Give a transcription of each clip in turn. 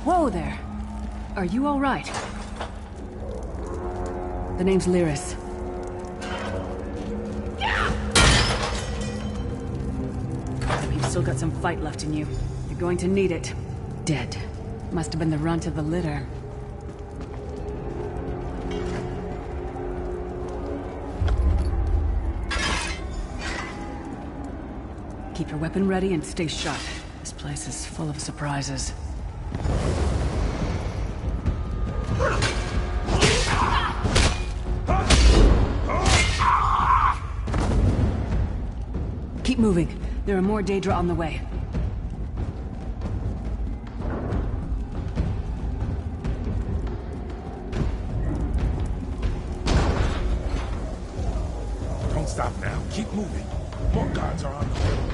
Whoa there. Are you all right? The name's Lyris. You've still got some fight left in you. You're going to need it. Dead. Must have been the runt of the litter. Keep your weapon ready and stay sharp. This place is full of surprises. Keep moving. There are more Daedra on the way. Don't stop now. Keep moving. More guards are on the way.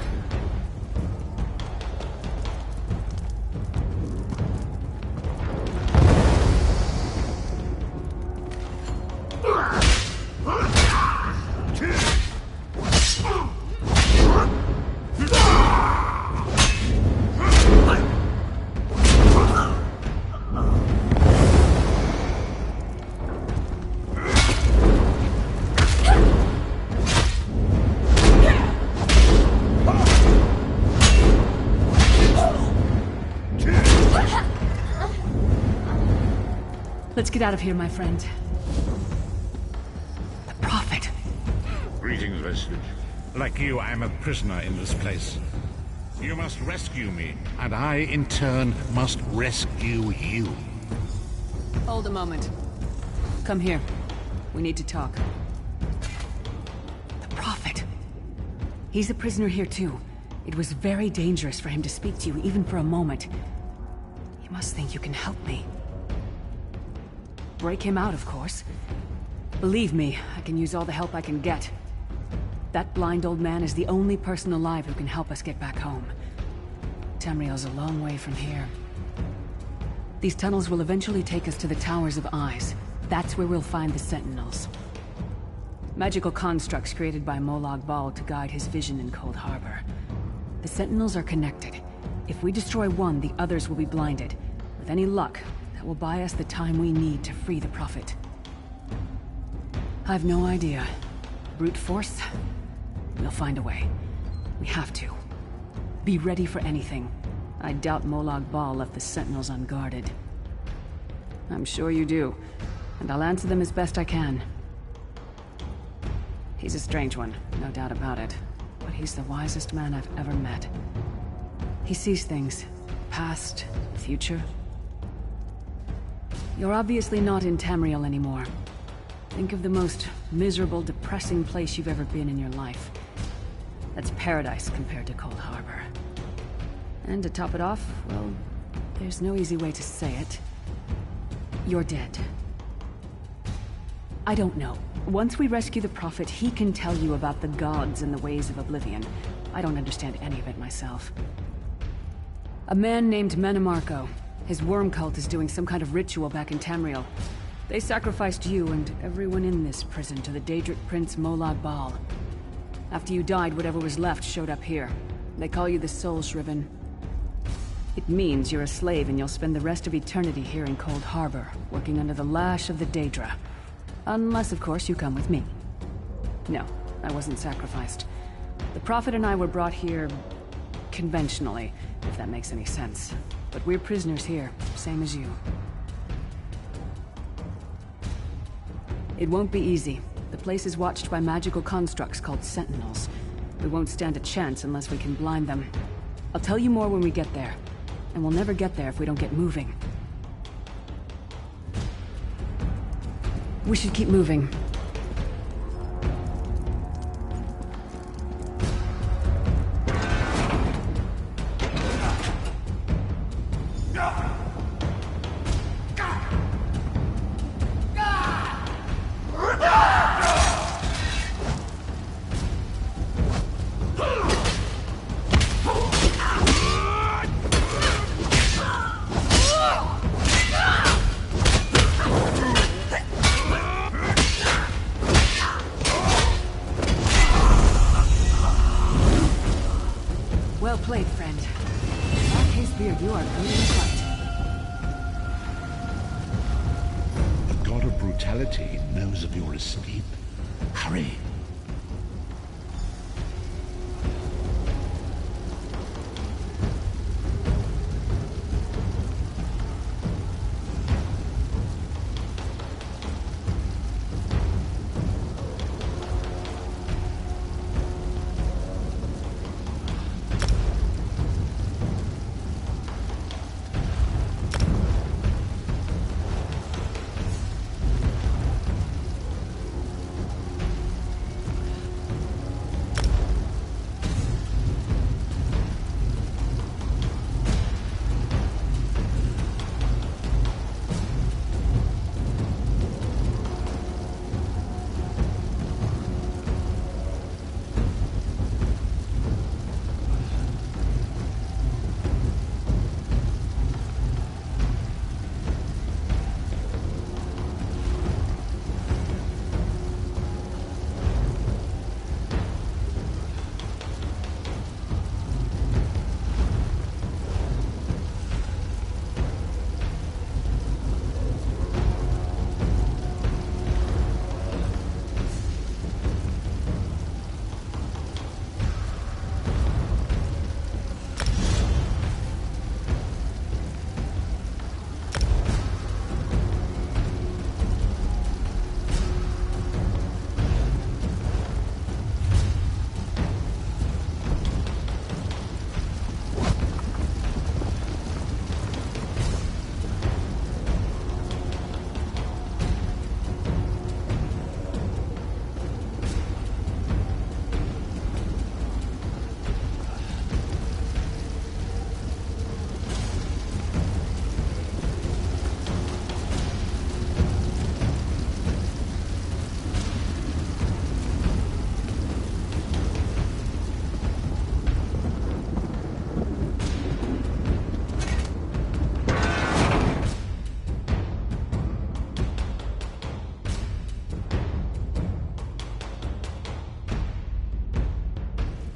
Let's get out of here, my friend. The Prophet. Greetings, Vestige. Like you, I'm a prisoner in this place. You must rescue me, and I, in turn, must rescue you. Hold a moment. Come here. We need to talk. The Prophet. He's a prisoner here, too. It was very dangerous for him to speak to you, even for a moment. You must think you can help me. Break him out, of course. Believe me, I can use all the help I can get. That blind old man is the only person alive who can help us get back home. Tamriel's a long way from here. These tunnels will eventually take us to the Towers of Eyes. That's where we'll find the Sentinels. Magical constructs created by Molag Bal to guide his vision in Cold Harbor. The Sentinels are connected. If we destroy one, the others will be blinded. With any luck, will buy us the time we need to free the Prophet. I've no idea. Brute force? We'll find a way. We have to. Be ready for anything. I doubt Molag Bal left the Sentinels unguarded. I'm sure you do, and I'll answer them as best I can. He's a strange one, no doubt about it, but he's the wisest man I've ever met. He sees things. Past, future. You're obviously not in Tamriel anymore. Think of the most miserable, depressing place you've ever been in your life. That's paradise compared to Cold Harbor. And to top it off, well, there's no easy way to say it. You're dead. I don't know. Once we rescue the Prophet, he can tell you about the gods and the ways of oblivion. I don't understand any of it myself. A man named Menemarco. His worm cult is doing some kind of ritual back in Tamriel. They sacrificed you and everyone in this prison to the Daedric Prince Molag Bal. After you died, whatever was left showed up here. They call you the Soul Shriven. It means you're a slave and you'll spend the rest of eternity here in Cold Harbor, working under the lash of the Daedra. Unless, of course, you come with me. No, I wasn't sacrificed. The Prophet and I were brought here conventionally, if that makes any sense. But we're prisoners here, same as you. It won't be easy. The place is watched by magical constructs called Sentinels. We won't stand a chance unless we can blind them. I'll tell you more when we get there. And we'll never get there if we don't get moving. We should keep moving. reality knows of your escape. Hurry!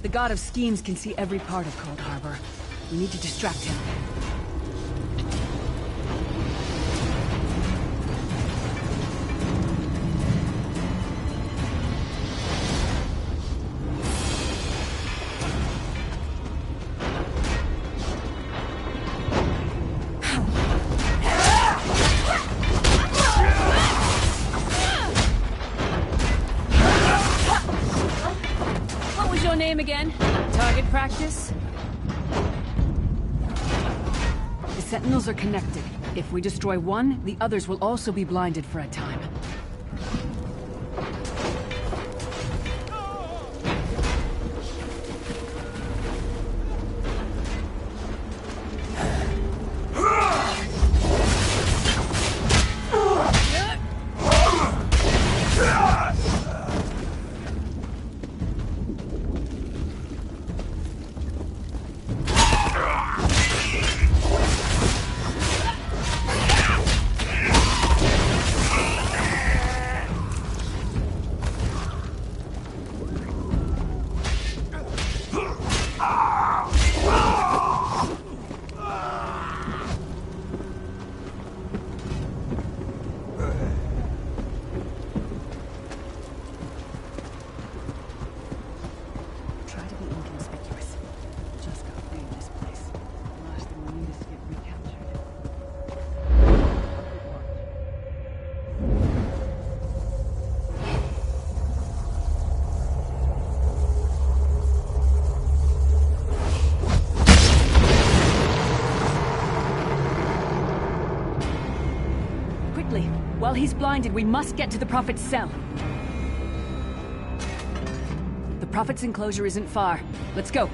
The god of schemes can see every part of Cold Harbor. We need to distract him. Again? Target practice? The Sentinels are connected. If we destroy one, the others will also be blinded for a time. While he's blinded, we must get to the Prophet's cell. The Prophet's enclosure isn't far. Let's go.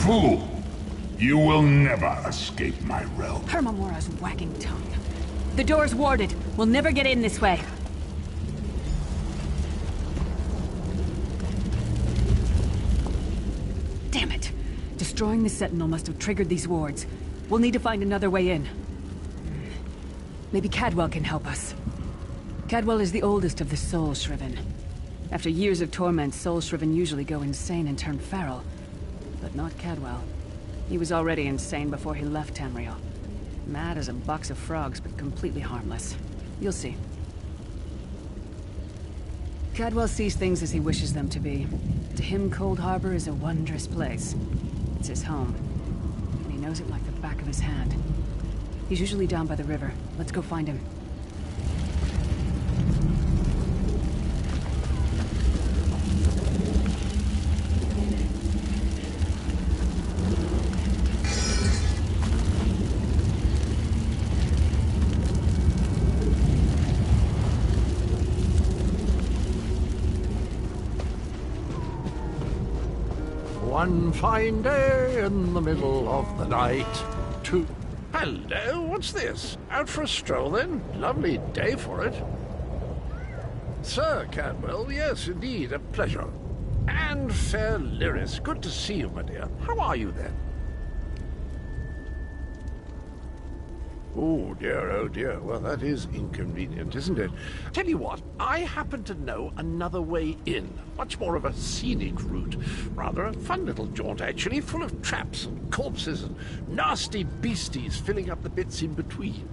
Fool! You will never escape my realm. Hermamora's wagging tongue. The door's warded. We'll never get in this way. Destroying the Sentinel must have triggered these wards. We'll need to find another way in. Maybe Cadwell can help us. Cadwell is the oldest of the Soul Shriven. After years of torment, Soul Shriven usually go insane and turn feral. But not Cadwell. He was already insane before he left Tamriel. Mad as a box of frogs, but completely harmless. You'll see. Cadwell sees things as he wishes them to be. To him, Cold Harbor is a wondrous place. It's his home. And he knows it like the back of his hand. He's usually down by the river. Let's go find him. One fine day in the middle of the night, two... Hello, what's this? Out for a stroll, then? Lovely day for it. Sir Cadwell, yes, indeed, a pleasure. And fair Lyris, good to see you, my dear. How are you, then? Oh dear, well that is inconvenient, isn't it? Tell you what, I happen to know another way in. Much more of a scenic route. Rather a fun little jaunt, actually, full of traps and corpses and nasty beasties filling up the bits in between.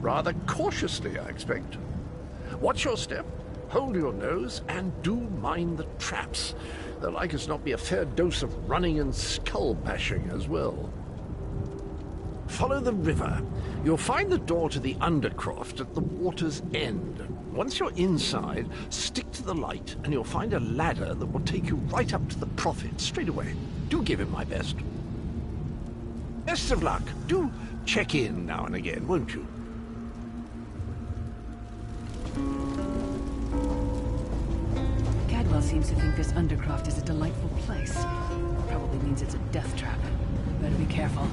Rather cautiously, I expect. Watch your step, hold your nose, and do mind the traps. There'll like as not be a fair dose of running and skull bashing as well. Follow the river. You'll find the door to the Undercroft at the water's end. Once you're inside, stick to the light, and you'll find a ladder that will take you right up to the Prophet straight away. Do give him my best. Best of luck. Do check in now and again, won't you? Cadwell seems to think this Undercroft is a delightful place. Probably means it's a death trap. Better be careful.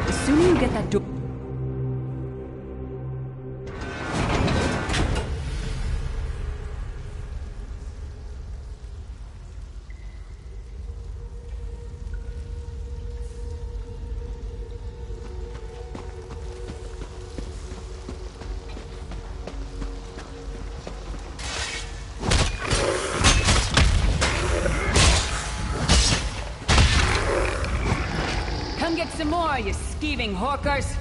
Assuming you get that door... Come get some more, you skeeving hawkers!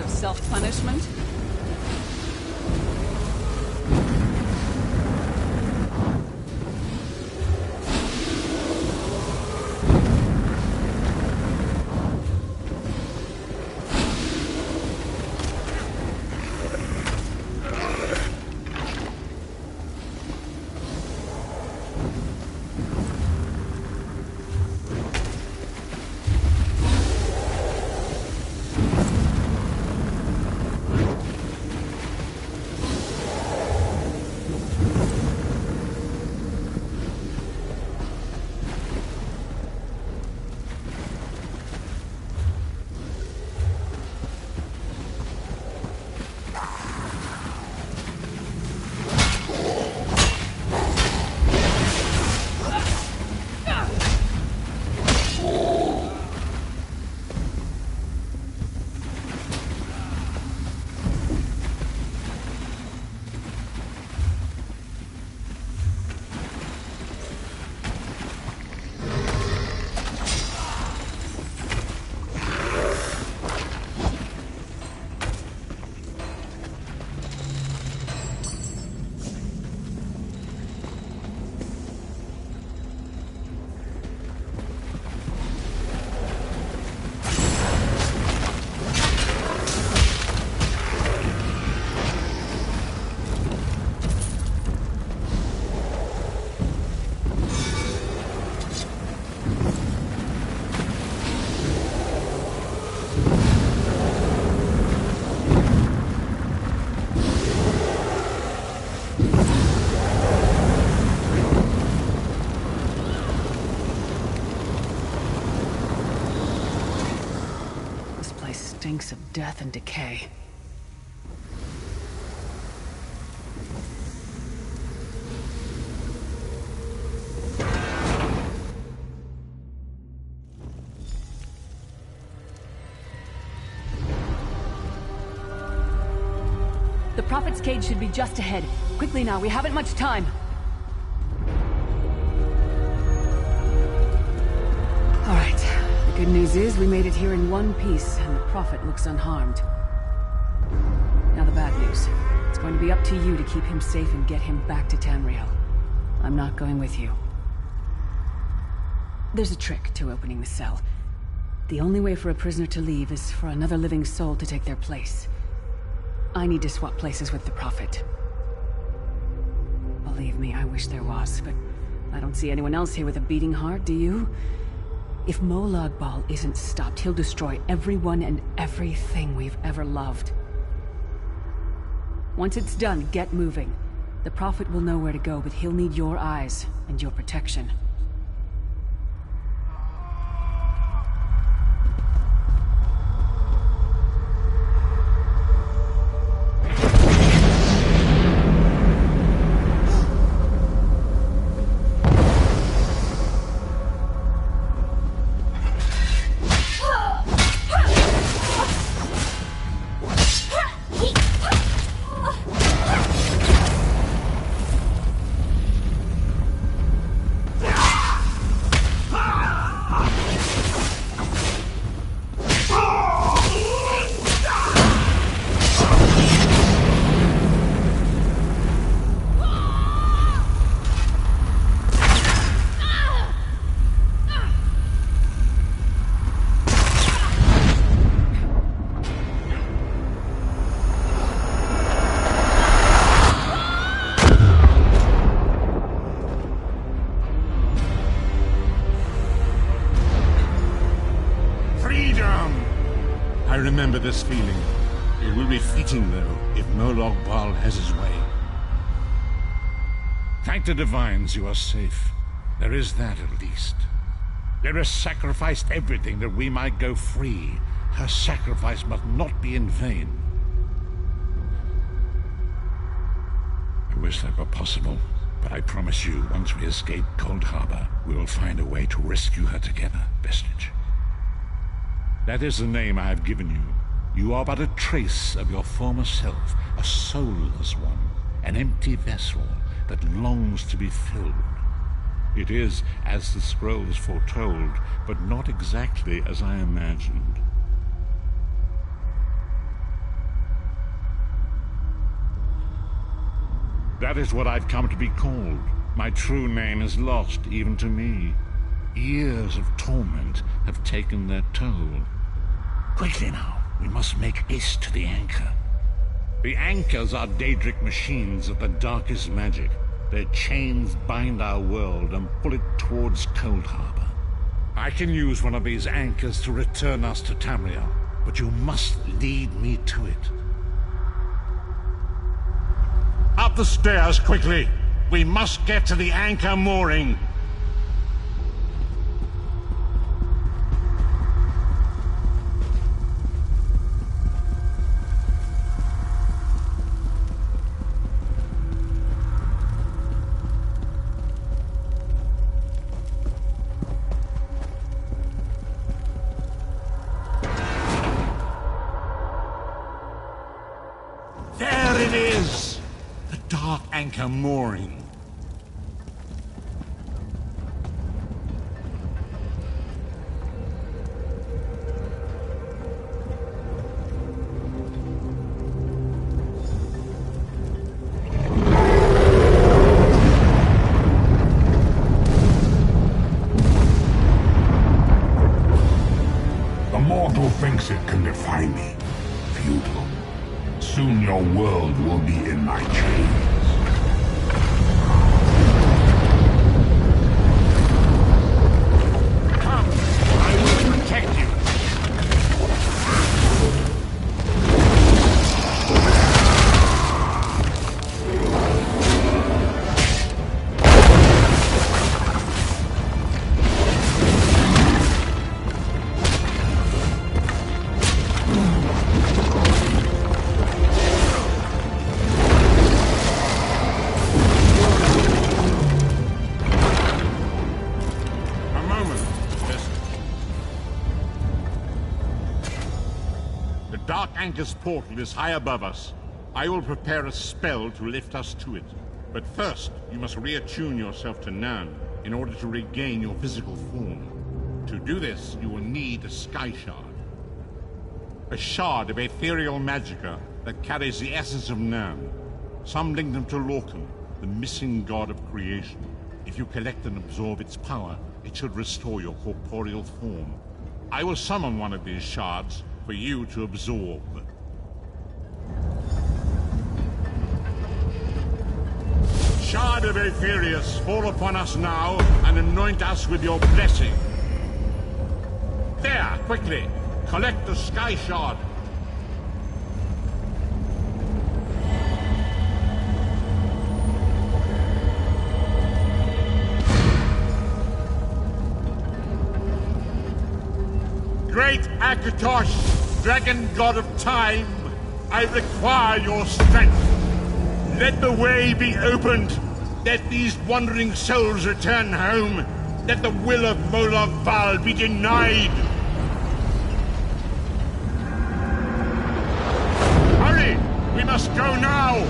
Self-punishment? place stinks of death and decay. The Prophet's cage should be just ahead. Quickly now, we haven't much time. All right. The good news is we made it here in one piece, and the Prophet looks unharmed. Now the bad news. It's going to be up to you to keep him safe and get him back to Tamriel. I'm not going with you. There's a trick to opening the cell. The only way for a prisoner to leave is for another living soul to take their place. I need to swap places with the Prophet. Believe me, I wish there was, but I don't see anyone else here with a beating heart, do you? If Molag Bal isn't stopped, he'll destroy everyone and everything we've ever loved. Once it's done, get moving. The Prophet will know where to go, but he'll need your eyes and your protection. I remember this feeling. It will be fleeting, though, if Molag Bal has his way. Thank the Divines you are safe. There is that, at least. Lyra sacrificed everything that we might go free. Her sacrifice must not be in vain. I wish that were possible, but I promise you, once we escape Cold Harbor, we will find a way to rescue her together, Vestige. That is the name I have given you. You are but a trace of your former self, a soulless one, an empty vessel that longs to be filled. It is as the scrolls foretold, but not exactly as I imagined. That is what I've come to be called. My true name is lost even to me. Years of torment have taken their toll. Quickly now, we must make haste to the anchor. The anchors are Daedric machines of the darkest magic. Their chains bind our world and pull it towards Cold Harbor. I can use one of these anchors to return us to Tamriel, but you must lead me to it. Up the stairs, quickly! We must get to the anchor mooring! There it is! The dark anchor mooring. The mortal thinks it can defy me. Futile. Soon your world will be in my chains. Come! I will protect you! The Dark Anchor's portal is high above us. I will prepare a spell to lift us to it. But first, you must reattune yourself to Nan in order to regain your physical form. To do this, you will need a Sky Shard. A shard of ethereal magicka that carries the essence of Nan. Some link them to Lorcan, the missing god of creation. If you collect and absorb its power, it should restore your corporeal form. I will summon one of these shards for you to absorb. Shard of Aetherius, fall upon us now and anoint us with your blessing. There, quickly! Collect the Sky Shard. Great Akatosh, dragon god of time, I require your strength. Let the way be opened. Let these wandering souls return home. Let the will of Molag Bal be denied. Hurry! We must go now!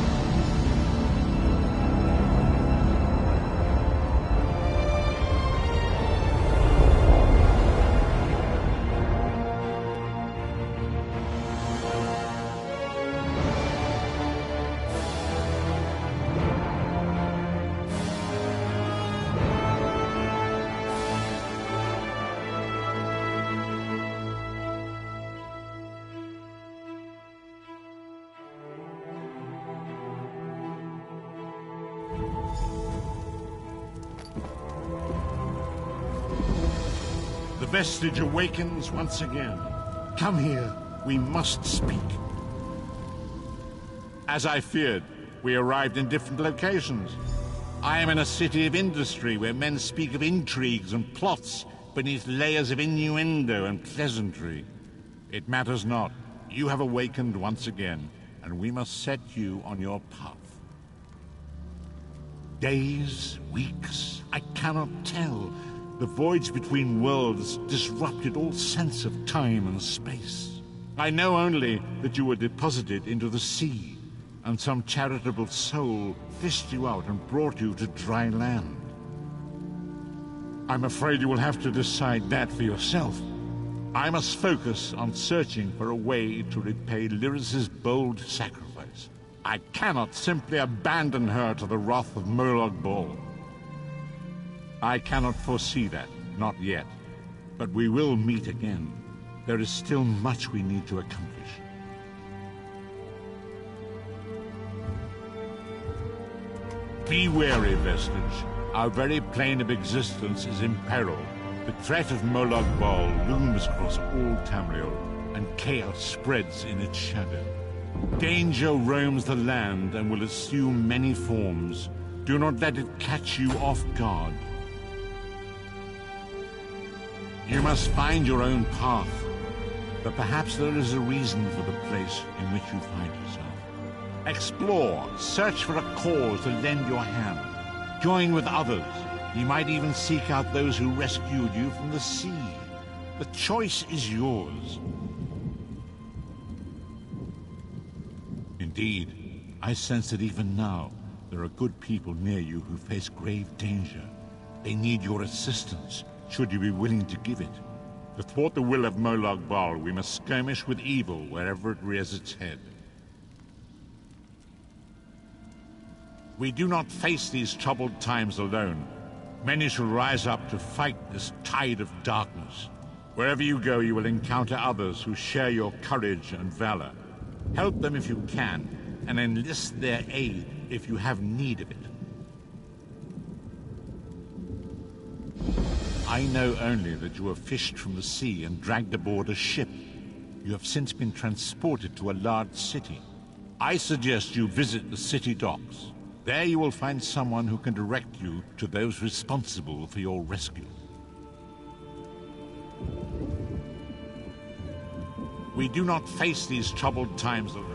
The vestige awakens once again. Come here, we must speak. As I feared, we arrived in different locations. I am in a city of industry where men speak of intrigues and plots beneath layers of innuendo and pleasantry. It matters not. You have awakened once again, and we must set you on your path. Days, weeks, I cannot tell. The voyage between worlds disrupted all sense of time and space. I know only that you were deposited into the sea, and some charitable soul fished you out and brought you to dry land. I'm afraid you will have to decide that for yourself. I must focus on searching for a way to repay Lyris's bold sacrifice. I cannot simply abandon her to the wrath of Molag Bal. I cannot foresee that, not yet. But we will meet again. There is still much we need to accomplish. Be wary, Vestige. Our very plane of existence is in peril. The threat of Molag Bal looms across all Tamriel, and chaos spreads in its shadow. Danger roams the land and will assume many forms. Do not let it catch you off guard. You must find your own path, but perhaps there is a reason for the place in which you find yourself. Explore, search for a cause to lend your hand. Join with others. You might even seek out those who rescued you from the sea. The choice is yours. Indeed, I sense that even now, there are good people near you who face grave danger. They need your assistance, should you be willing to give it. To thwart the will of Molag Bal, we must skirmish with evil wherever it rears its head. We do not face these troubled times alone. Many shall rise up to fight this tide of darkness. Wherever you go, you will encounter others who share your courage and valor. Help them if you can, and enlist their aid if you have need of it. I know only that you were fished from the sea and dragged aboard a ship. You have since been transported to a large city. I suggest you visit the city docks. There you will find someone who can direct you to those responsible for your rescue. We do not face these troubled times alone.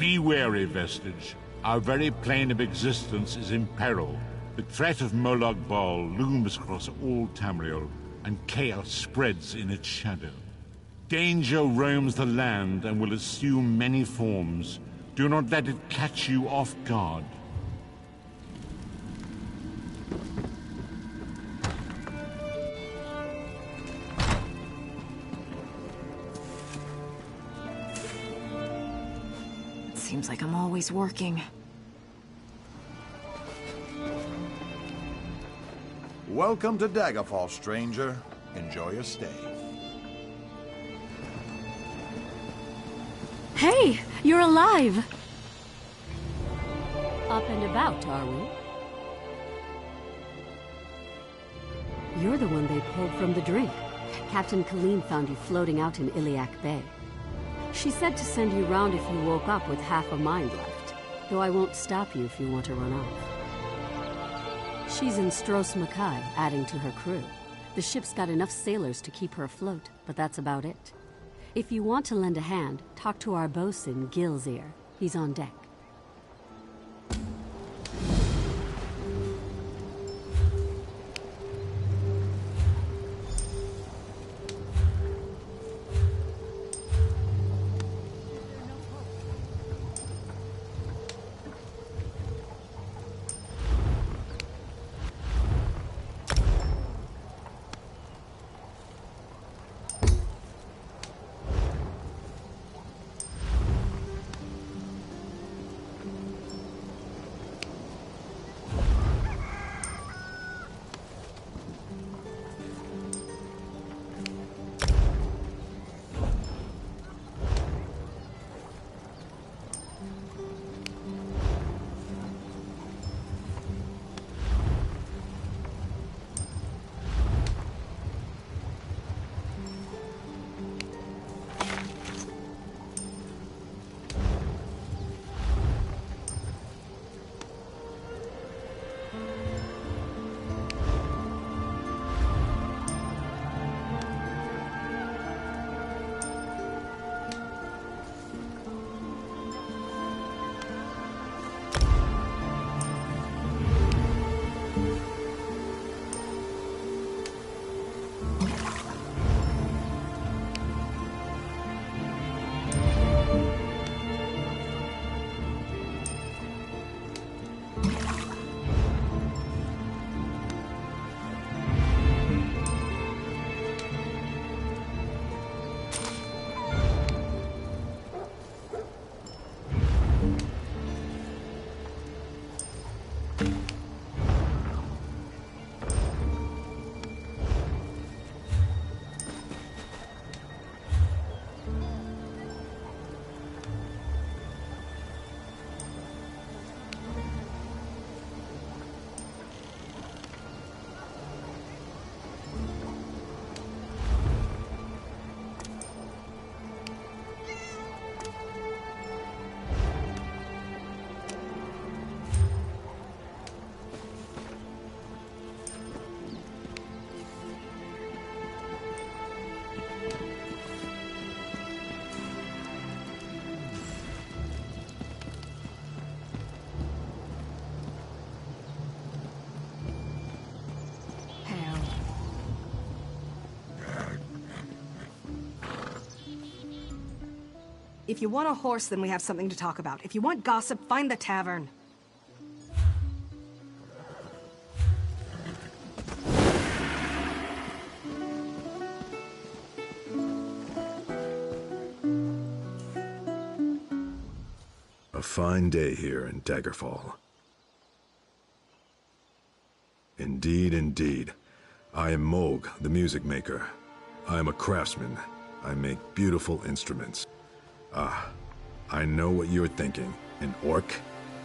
Be wary, Vestige. Our very plane of existence is in peril. The threat of Molag Bal looms across all Tamriel, and chaos spreads in its shadow. Danger roams the land and will assume many forms. Do not let it catch you off guard. Seems like I'm always working. Welcome to Daggerfall, stranger. Enjoy your stay. Hey, you're alive! Up and about, are we? You're the one they pulled from the drink. Captain Colleen found you floating out in Iliac Bay. She said to send you round if you woke up with half a mind left, though I won't stop you if you want to run off. She's in Stros Mackay, adding to her crew. The ship's got enough sailors to keep her afloat, but that's about it. If you want to lend a hand, talk to our bosun, Gilzir. He's on deck. If you want a horse, then we have something to talk about. If you want gossip, find the tavern. A fine day here in Daggerfall. Indeed, indeed. I am Moog, the music maker. I am a craftsman. I make beautiful instruments. Ah, I know what you're thinking. An orc?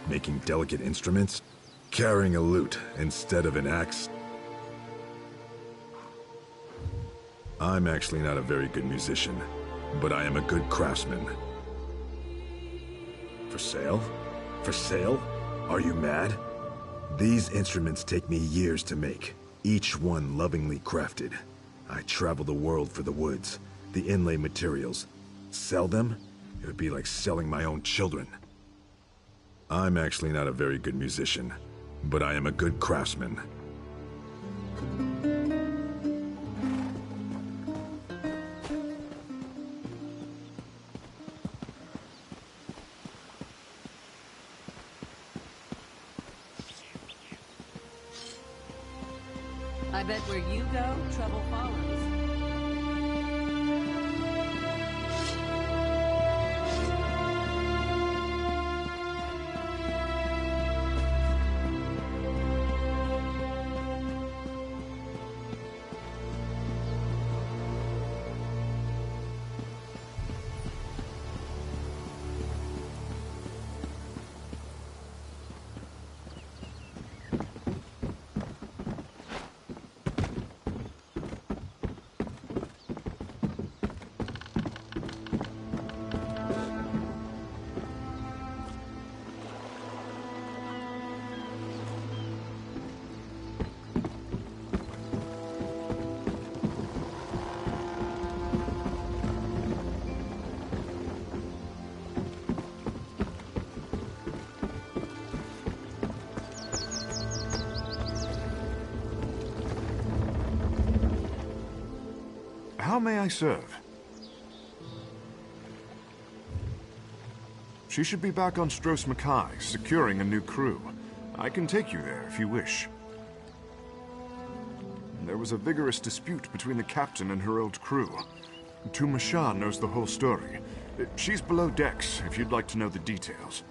Making delicate instruments? Carrying a lute instead of an axe? I'm actually not a very good musician, but I am a good craftsman. For sale? For sale? Are you mad? These instruments take me years to make, each one lovingly crafted. I travel the world for the woods, the inlay materials. Sell them? It would be like selling my own children. I'm actually not a very good musician, but I am a good craftsman. I bet where you go, trouble follows. How may I serve? She should be back on Stros Mackay, securing a new crew. I can take you there if you wish. There was a vigorous dispute between the captain and her old crew. Tuma Shah knows the whole story. She's below decks if you'd like to know the details.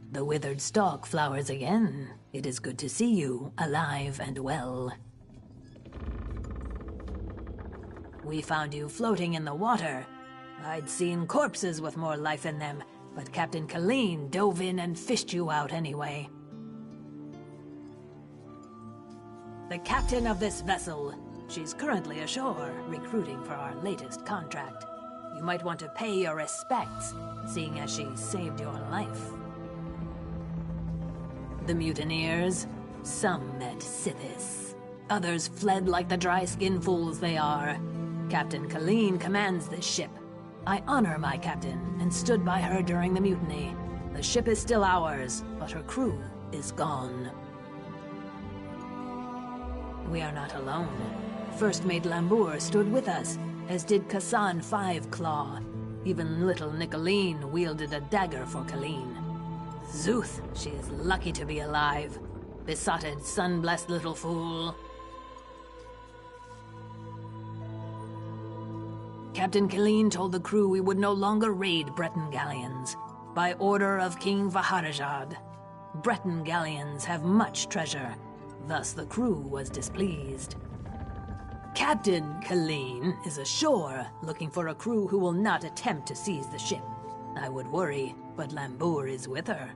The withered stalk flowers again. It is good to see you, alive and well. We found you floating in the water. I'd seen corpses with more life in them, but Captain Colleen dove in and fished you out anyway. The captain of this vessel. She's currently ashore, recruiting for our latest contract. You might want to pay your respects, seeing as she saved your life. The mutineers, some met Sithis. Others fled like the dry-skinned fools they are. Captain Colleen commands this ship. I honor my captain and stood by her during the mutiny. The ship is still ours, but her crew is gone. We are not alone. First Mate Lambour stood with us, as did Kassan Five Claw. Even little Nicolene wielded a dagger for Colleen. Zuth, she is lucky to be alive. Besotted, sun-blessed little fool. Captain Colleen told the crew we would no longer raid Breton galleons. By order of King Vaharajad. Breton galleons have much treasure. Thus the crew was displeased. Captain Colleen is ashore, looking for a crew who will not attempt to seize the ship. I would worry, but Lambour is with her.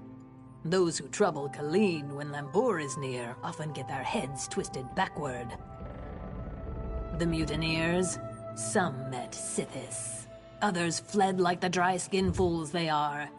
Those who trouble Colleen when Lambour is near often get their heads twisted backward. The mutineers, some met Sithis. Others fled like the dry-skinned fools they are.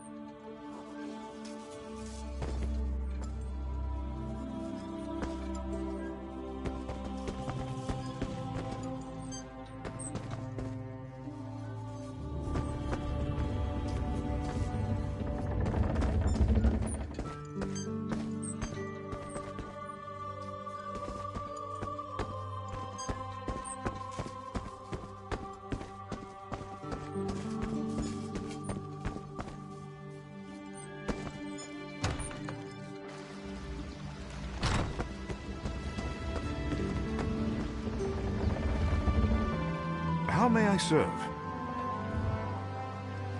How may I serve?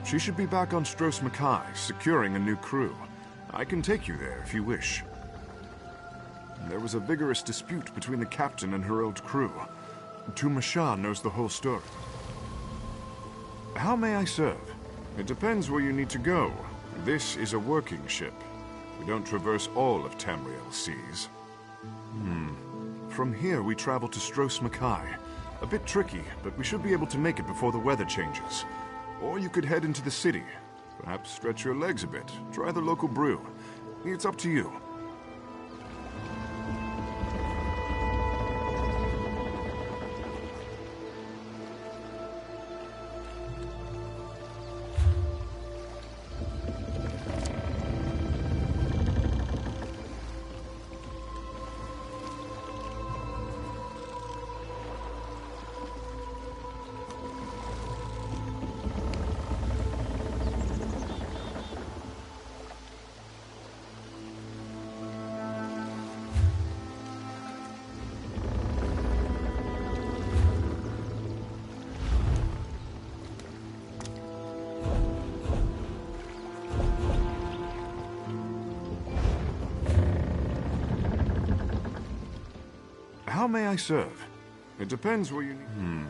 She should be back on Stros Mackay, securing a new crew. I can take you there if you wish. There was a vigorous dispute between the captain and her old crew. Masha knows the whole story. How may I serve? It depends where you need to go. This is a working ship. We don't traverse all of Tamriel's seas. From here we travel to Stros Mackay. A bit tricky, but we should be able to make it before the weather changes. Or you could head into the city. Perhaps stretch your legs a bit. Try the local brew. It's up to you. How may I serve? It depends where you need...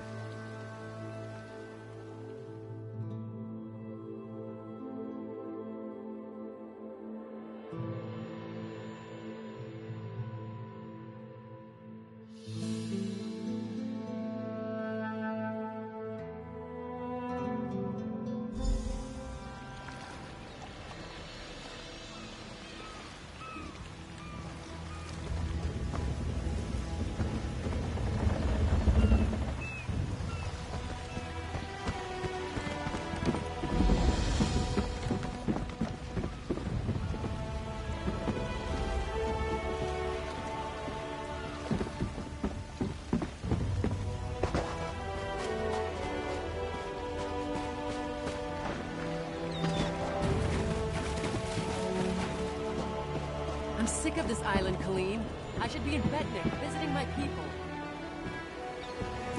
I'm sick of this island, Colleen. I should be in Betnik, visiting my people.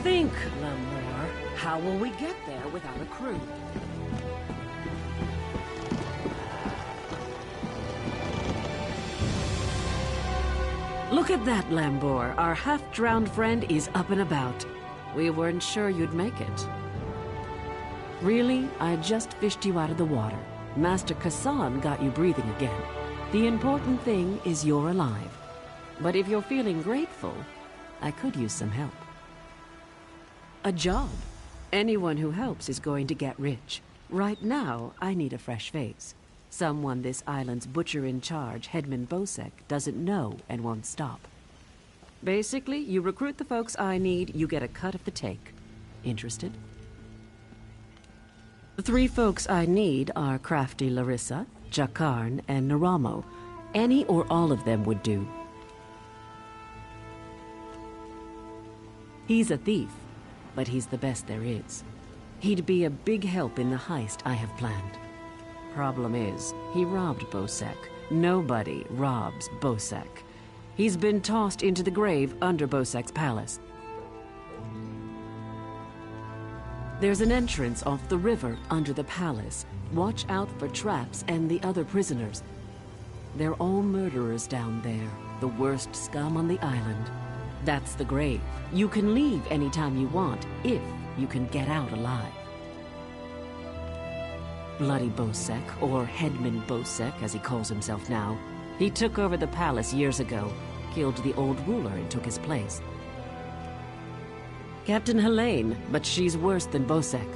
Think, Lamore. How will we get there without a crew? Look at that, Lambor. Our half-drowned friend is up and about. We weren't sure you'd make it. Really? I just fished you out of the water. Master Kassan got you breathing again. The important thing is you're alive. But if you're feeling grateful, I could use some help. A job. Anyone who helps is going to get rich. Right now, I need a fresh face. Someone this island's butcher-in-charge, Headman Bosek, doesn't know and won't stop. Basically, you recruit the folks I need, you get a cut of the take. Interested? The three folks I need are Crafty Larissa, Jakarn, and Naramo. Any or all of them would do. He's a thief, but he's the best there is. He'd be a big help in the heist I have planned. Problem is, he robbed Bosek. Nobody robs Bosek. He's been tossed into the grave under Bosek's palace. There's an entrance off the river under the palace. Watch out for traps and the other prisoners. They're all murderers down there, the worst scum on the island. That's the grave. You can leave anytime you want, if you can get out alive. Bloody Bosek, or Headman Bosek, as he calls himself now. He took over the palace years ago, killed the old ruler and took his place. Captain Helene, but she's worse than Bosek.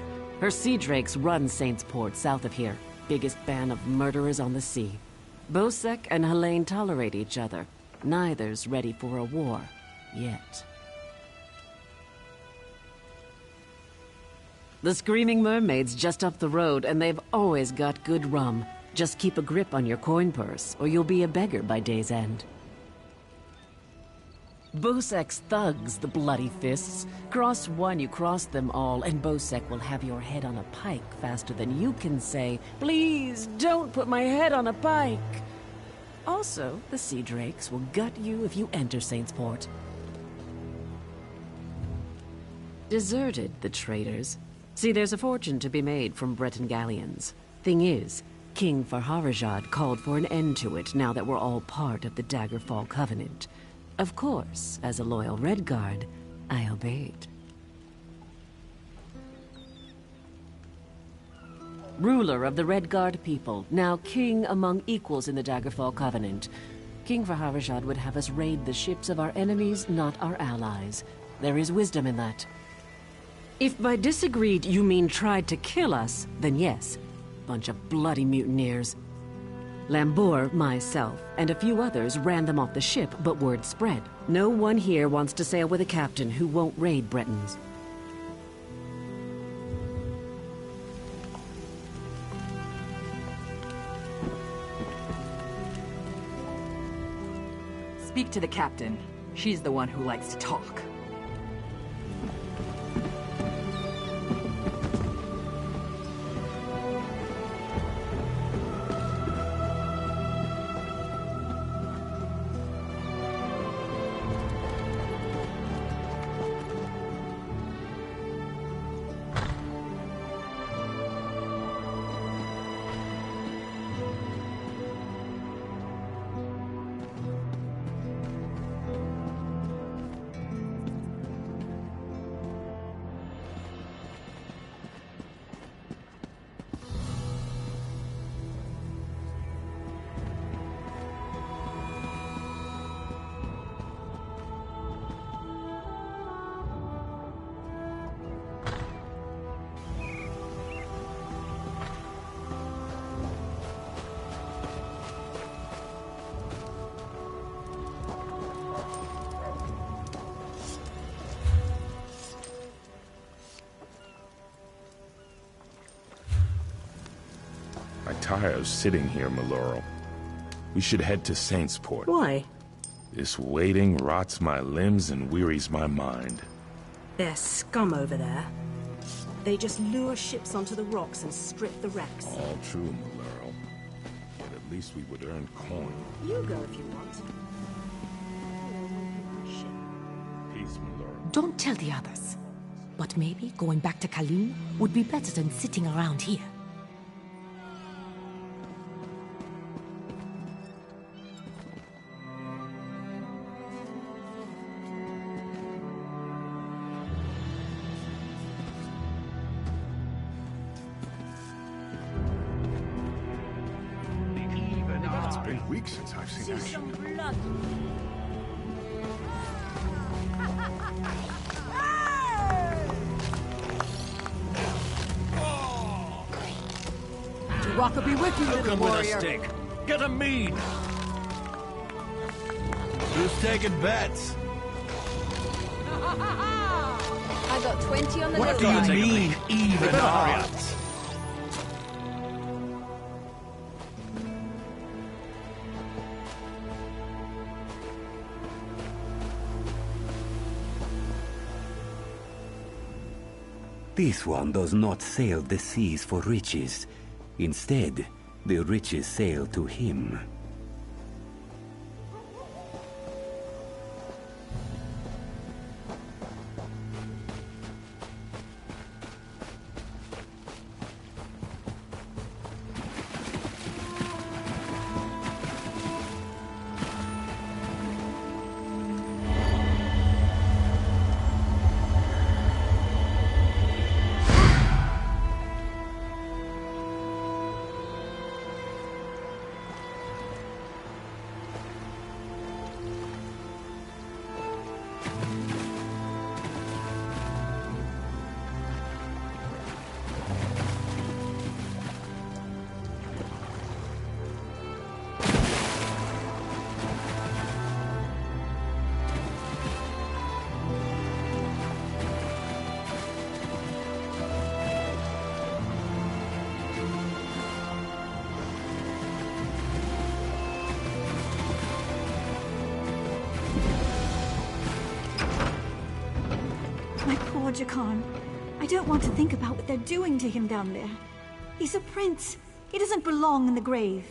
Her sea drakes run Saint's Port, south of here. Biggest band of murderers on the sea. Bosek and Helene tolerate each other. Neither's ready for a war, yet. The Screaming Mermaid's just up the road, and they've always got good rum. Just keep a grip on your coin purse, or you'll be a beggar by day's end. Bosek's thugs, the bloody fists. Cross one, you cross them all, and Bosek will have your head on a pike faster than you can say, "Please, don't put my head on a pike!" Also, the Sea Drakes will gut you if you enter Saint's Port. Deserted the traitors. See, there's a fortune to be made from Breton galleons. Thing is, King Faharajad called for an end to it now that we're all part of the Daggerfall Covenant. Of course, as a loyal Redguard, I obeyed. Ruler of the Redguard people, now king among equals in the Daggerfall Covenant. King Faharajad would have us raid the ships of our enemies, not our allies. There is wisdom in that. If by disagreed you mean tried to kill us, then yes. Bunch of bloody mutineers. Lambour, myself, and a few others ran them off the ship, but word spread. No one here wants to sail with a captain who won't raid Bretons. Speak to the captain. She's the one who likes to talk. I'm tired of sitting here, Maloro. We should head to Saintsport. Why? This waiting rots my limbs and wearies my mind. There's scum over there. They just lure ships onto the rocks and strip the wrecks. All true, Maloro. But at least we would earn coin. You go if you want. Peace, Maloro. Don't tell the others. But maybe going back to Kaloon would be better than sitting around here. It's been weeks since I've seen action. Blood. Rocka be with you, little warrior. Stick. Get a mead. Who's taking bets? I got 20 on the What do you mean, even odds? This one does not sail the seas for riches. Instead, the riches sail to him. Khan. I don't want to think about what they're doing to him down there. He's a prince. He doesn't belong in the grave.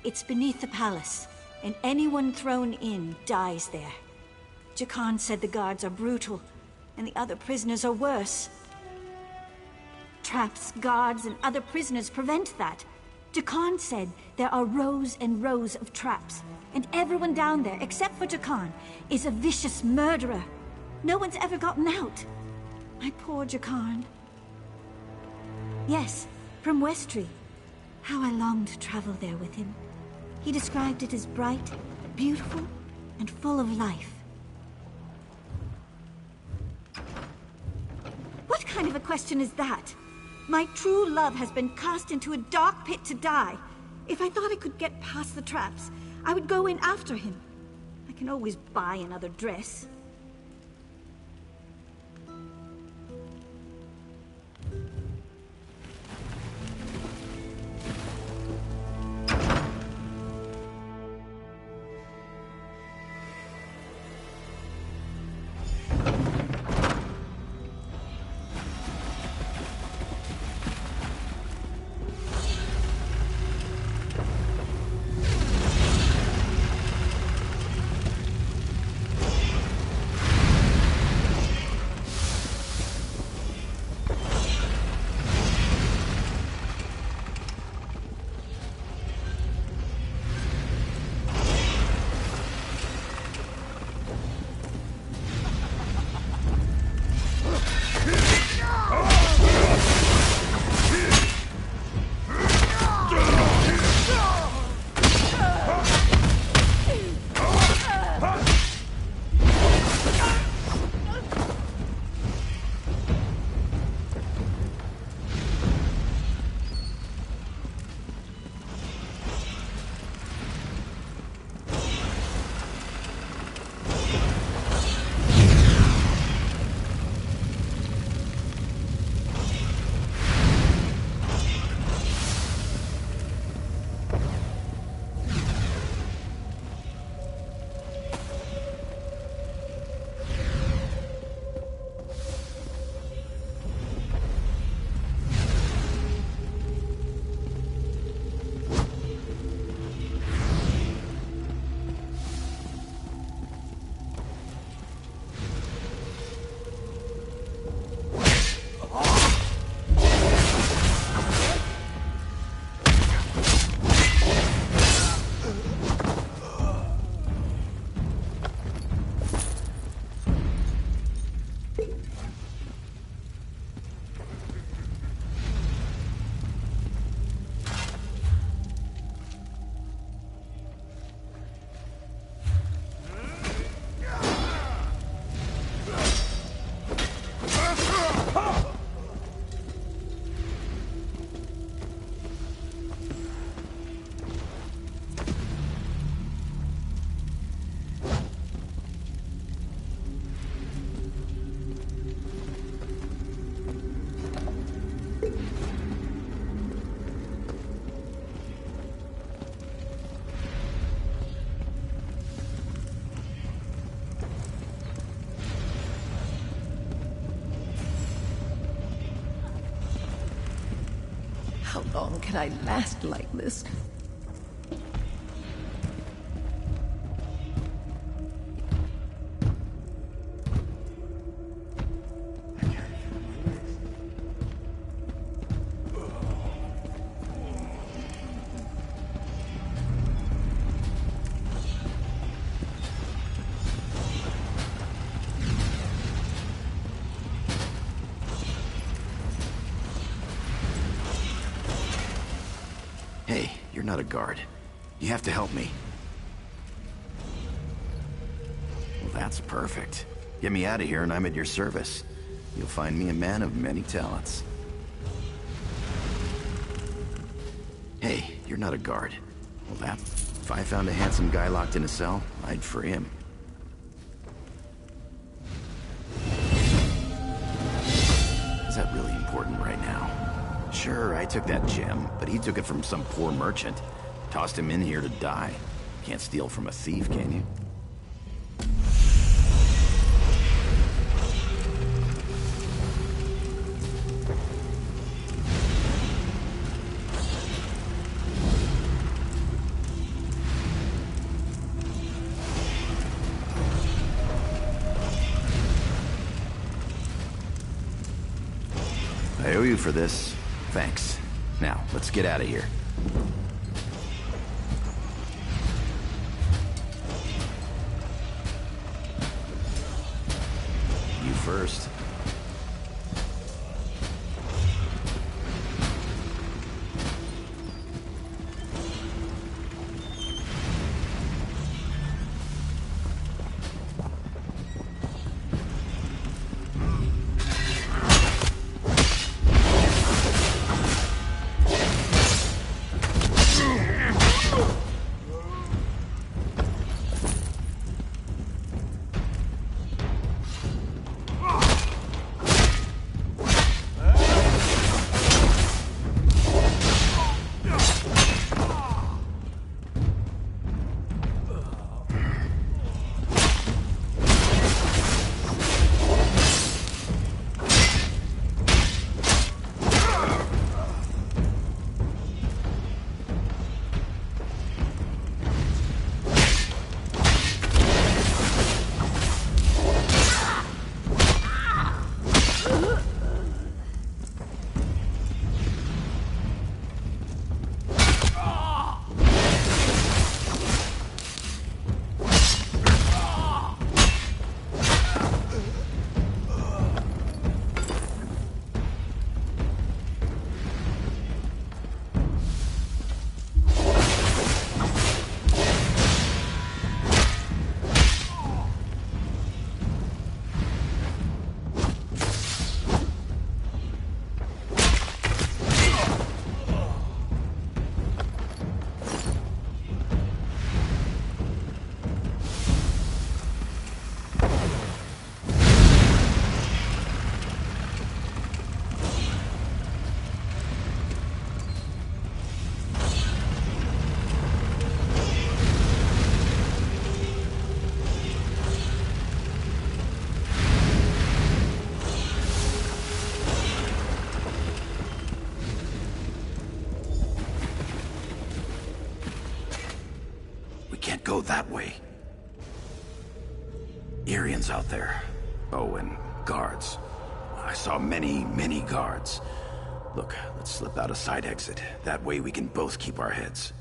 It's beneath the palace, and anyone thrown in dies there. Jakan said the guards are brutal, and the other prisoners are worse. Traps, guards, and other prisoners prevent that. Jakan said there are rows and rows of traps, and everyone down there, except for Jakan, is a vicious murderer. No one's ever gotten out. My poor Jakan. Yes, from Westry. How I longed to travel there with him. He described it as bright, beautiful, and full of life. What kind of a question is that? My true love has been cast into a dark pit to die. If I thought I could get past the traps, I would go in after him. I can always buy another dress. How long can I last like this? You're not a guard. You have to help me. Well, that's perfect. Get me out of here and I'm at your service. You'll find me a man of many talents. Hey, you're not a guard. Well, if I found a handsome guy locked in a cell, I'd free him. Is that really important right now? Sure, I took that gem, but he took it from some poor merchant. Tossed him in here to die. Can't steal from a thief, can you? I owe you for this. Thanks. Now, let's get out of here. You first. Go that way. Arians out there. Oh, and guards. I saw many guards. Look, let's slip out a side exit. That way we can both keep our heads.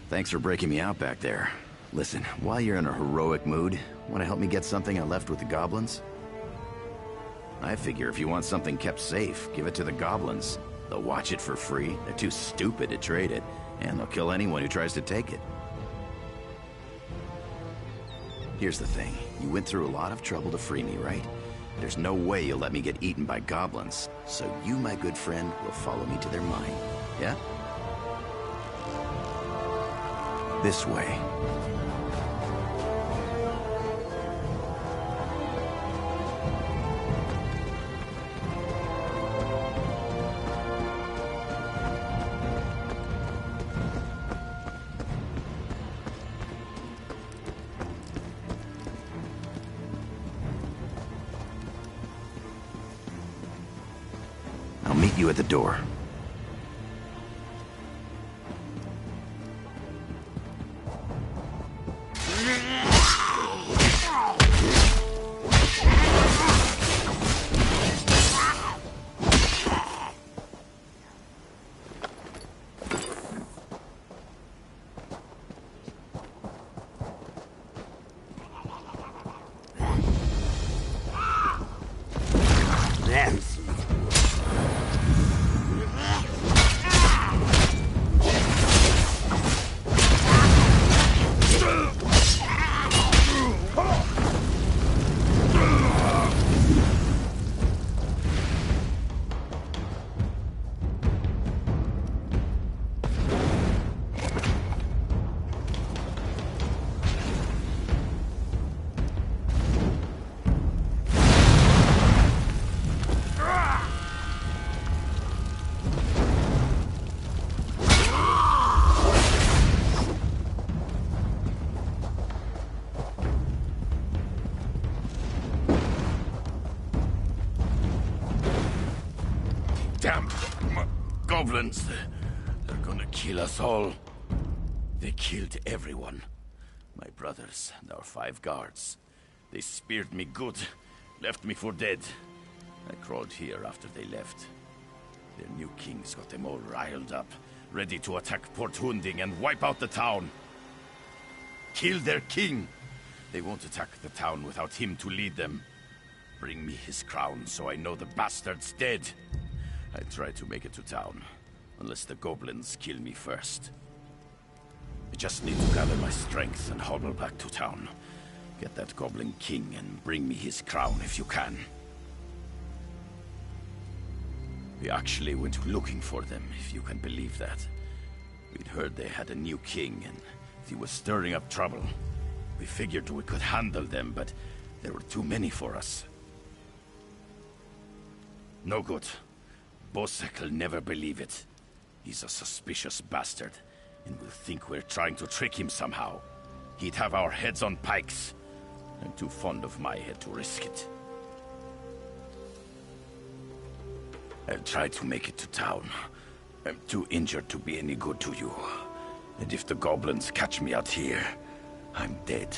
Thanks for breaking me out back there. Listen, while you're in a heroic mood, want to help me get something I left with the goblins? I figure if you want something kept safe, give it to the goblins. They'll watch it for free, they're too stupid to trade it, and they'll kill anyone who tries to take it. Here's the thing, you went through a lot of trouble to free me, right? There's no way you'll let me get eaten by goblins, so you, my good friend, will follow me to their mine, yeah? This way. I'll meet you at the door. goblins. They're gonna kill us all. They killed everyone. My brothers and our 5 guards. They speared me good, left me for dead. I crawled here after they left. Their new king's got them all riled up, ready to attack Port Hunding and wipe out the town. Kill their king! They won't attack the town without him to lead them. Bring me his crown so I know the bastard's dead. I try to make it to town, unless the goblins kill me first. I just need to gather my strength and hobble back to town. Get that goblin king and bring me his crown if you can. We actually went looking for them, if you can believe that. We'd heard they had a new king and he was stirring up trouble. We figured we could handle them, but there were too many for us. No good. Bosek'll never believe it. He's a suspicious bastard, and will think we're trying to trick him somehow. He'd have our heads on pikes. I'm too fond of my head to risk it. I'll try to make it to town. I'm too injured to be any good to you. And if the goblins catch me out here, I'm dead.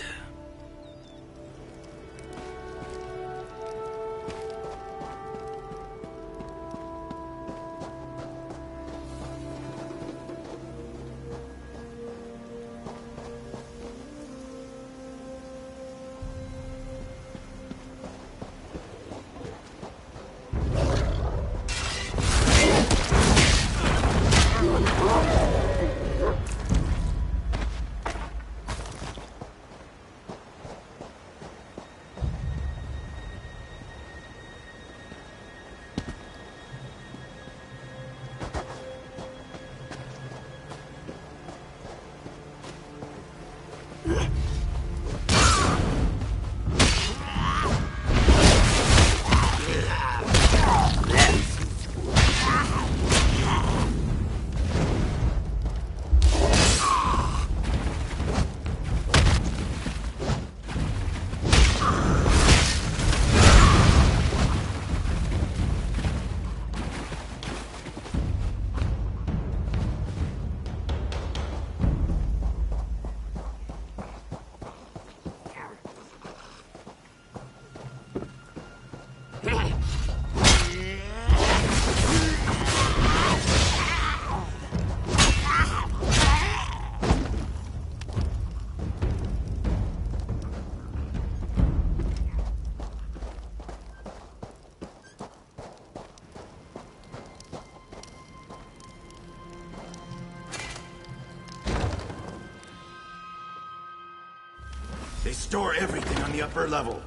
They store everything on the upper level.